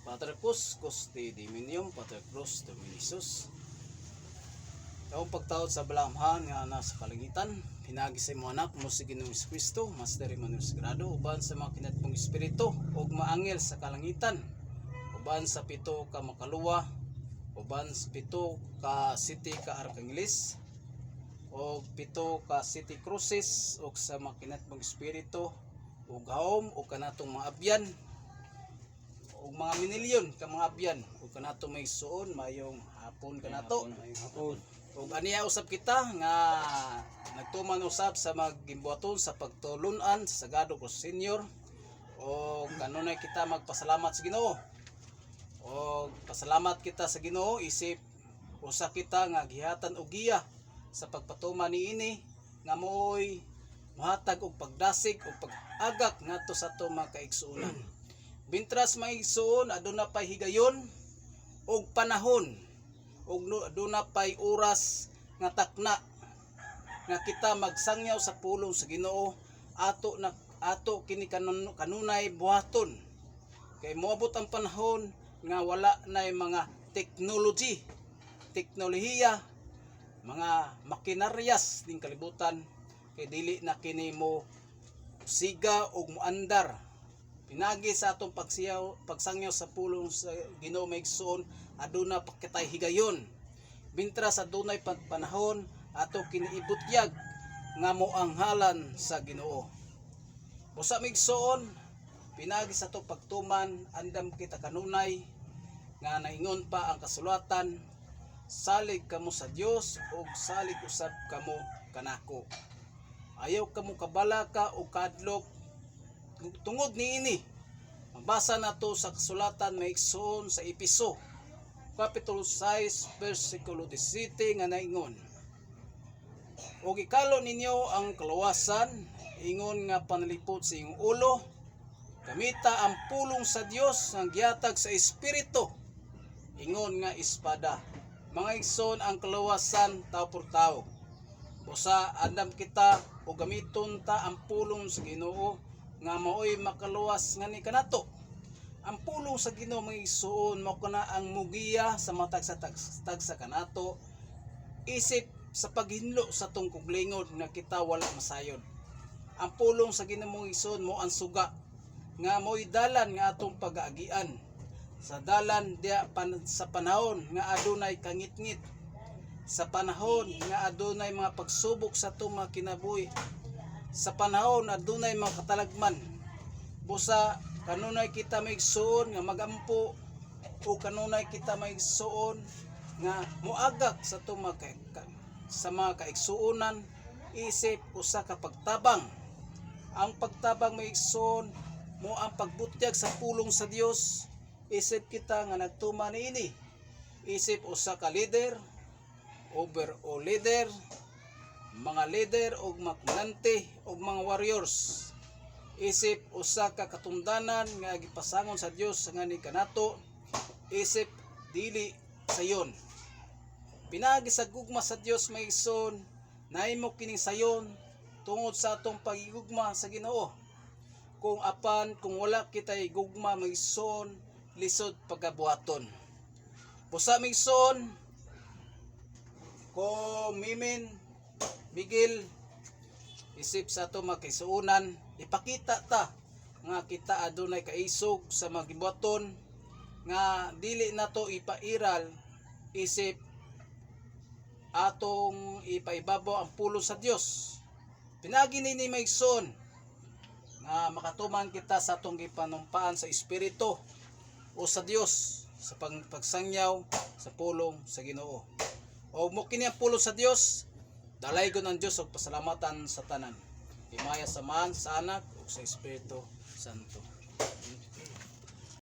Pater Cus te Diminium, Pater Cruz Dominisus. Taong pagtaod sa balamhan nga nasa kalangitan, hinagi sa imo anak mo si Ginoong Kristo, Master Emmanuel Sagrado, uban sa mga kinatpong espiritu, ug maangel sa kalangitan, uban sa pito ka makaluwa, uban sa pito ka city ka arkangeles, ug pito ka city cruces, ug sa mga kinatpong espiritu, ug haom, ug kanatong mga abyan, ug mga minilyon ka mga abyan, ug kanato may suon mayong hapon kanato. Ug aniya usab kita nga nagtuman usab sa magimbuaton sa pagtulunan sa Sagado ko Senior, ug kanunay kita magpasalamat sa Ginoo. Ug pasalamat kita sa Ginoo isip usa kita nga gihatan og giya sa pagpatuman niini nga mooy mohatag og pagdasig ug pag-agak ngadto sa ato mga kaigsuonan. Bintras maigsuon aduna pay higayon og panahon ug aduna pay oras nga takna nga kita magsangyaw sa pulong sa Ginoo ato kini kanunay buhaton. Kay moabot ang panahon nga wala nay mga teknolohiya, mga makinaryas ning kalibutan, kay dili na kini mo siga og moandar. Pinagi sa atong pagsangyaw sa pulong sa Ginoo maigsoon aduna pa kitay higayon. Bintras adunay panahon ato kiniibutyag nga moanghalan sa Ginoo. Busa maigsoon pinagi sa atong pagtuman andam kita kanunay nga naingon pa ang kasulatan, salig kamo sa Dios ug salig usab kamo kanako. Ayaw kamo kabalaka o kadlok tungod niini. Mabasa nato sa kasulatan maigsoon sa Epeso Kapitulo 6 versikulo 17 nga naingon, "Og ikalo ninyo ang kaluwasan, ingon nga panalipod sa iyong ulo, kamita ang pulong sa Dios ang gihatag sa Espiritu, ingon nga espada." Mga igsoon, ang kaluwasan tao por tao. Busa andam kita o gamiton ta ang pulong sa Ginoo nga maoy makaluwas nga ni kanato. Ang pulong sa Ginoo mga igsoon mao kana ang mugiya sa matag sa tagsa kanato isip sa paghinlo sa tong kuglingod nga kita wala masayod. Ang pulong sa Ginoo mga igsoon mo ang suga nga mo'y dalan nga atong pag-aagian. Sa dalan dia sa panahon nga adunay kangit-ngit, sa panahon nga adunay mga pagsubok sa atong mga kinabuhi, sa panahon adunay mga katalagman. Busa kanunay kita maigsuon nga magampo o kanunay kita maigsuon nga moagak sa atong sa mga kaigsuonan isip usa ka pagtabang. Ang pagtabang maigsuon mo ang pagbutyag sa pulong sa Dios. Isip kita nga nagtuman niini, isip usa ka leader, overall leader, mga leader og magnante og mga warriors. Isip usa ka katundanan nga gipasangon sa Dios nga ni kanato, isip dili sayon. Pinagi sa gugma sa Dios maigsoon, nahimo kining sayon tungod sa atong pagigugma sa Ginoo. Kung wala kitay gugma maigsoon, lisod pagabuhaton. Busa maigsoon ko Mimin Miguel, isip sa ato mga kaisuunan, ipakita ta nga kita adunay kaisog sa magibuhaton nga dili nato ipairal isip atong ipaibabaw ang pulong sa Dios. Pinagi nini maigsoon nga makatuman kita sa atong gipanumpaan sa Espiritu o sa Dios sa pagsangyaw sa pulong sa Ginoo. O mo kini ang pulong sa Dios, dalaygon ang Dios og pasalamatan sa tanan. Himaya sa Man, sa Anak ug sa Espiritu Santo.